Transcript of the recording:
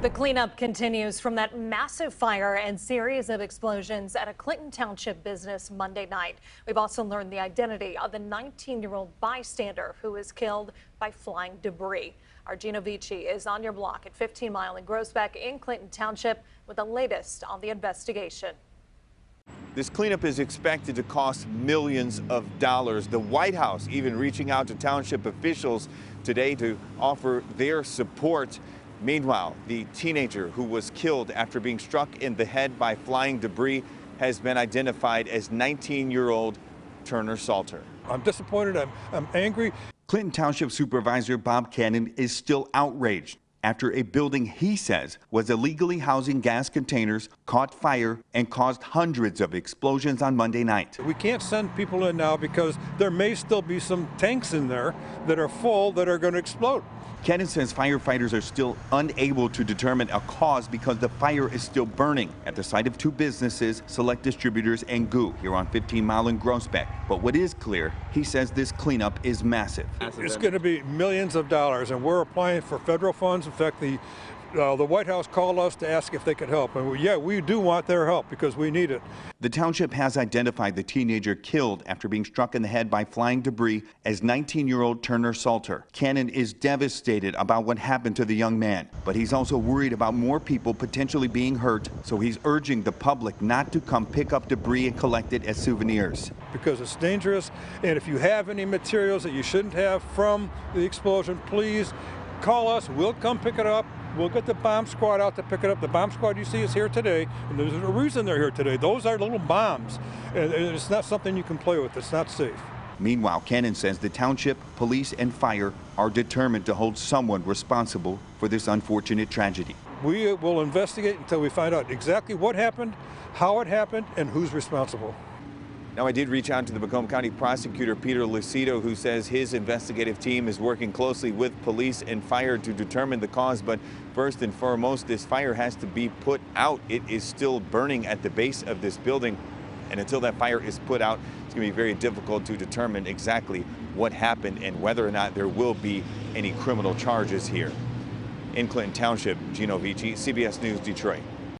The cleanup continues from that massive fire and series of explosions at a Clinton Township business Monday night. We've also learned the identity of the 19-year-old bystander who was killed by flying debris. Our Gino Vici is on your block at 15 Mile and Groesbeck in Clinton Township with the latest on the investigation. This cleanup is expected to cost millions of dollars. The White House even reaching out to township officials today to offer their support. Meanwhile, the teenager who was killed after being struck in the head by flying debris has been identified as 19-year-old Turner Salter. I'm disappointed. I'm angry. Clinton Township Supervisor Bob Cannon is still outraged after a building he says was illegally housing gas containers caught fire and caused hundreds of explosions on Monday night. We can't send people in now because there may still be some tanks in there that are full that are going to explode. Cannon says firefighters are still unable to determine a cause because the fire is still burning at the site of two businesses, Select Distributors and GOO, here on 15 Mile and Groesbeck. But what is clear, he says this cleanup is massive. It's going to be millions of dollars, and we're applying for federal funds. In fact, the White House called us to ask if they could help, and we do want their help because we need it. The township has identified the teenager killed after being struck in the head by flying debris as 19-year-old Turner Salter. Cannon is devastated about what happened to the young man, but he's also worried about more people potentially being hurt, so he's urging the public not to come pick up debris and collect it as souvenirs. Because it's dangerous, and if you have any materials that you shouldn't have from the explosion, please call us. We'll come pick it up. We'll get the bomb squad out to pick it up. The bomb squad you see is here today, and there's a reason they're here today. Those are little bombs, and it's not something you can play with. It's not safe. Meanwhile, Cannon says the township, police, and fire are determined to hold someone responsible for this unfortunate tragedy. We will investigate until we find out exactly what happened, how it happened, and who's responsible. Now, I did reach out to the Macomb County prosecutor, Peter Lucido, who says his investigative team is working closely with police and fire to determine the cause. But first and foremost, this fire has to be put out. It is still burning at the base of this building. And until that fire is put out, it's going to be very difficult to determine exactly what happened and whether or not there will be any criminal charges here. In Clinton Township, Gino Vici, CBS News, Detroit.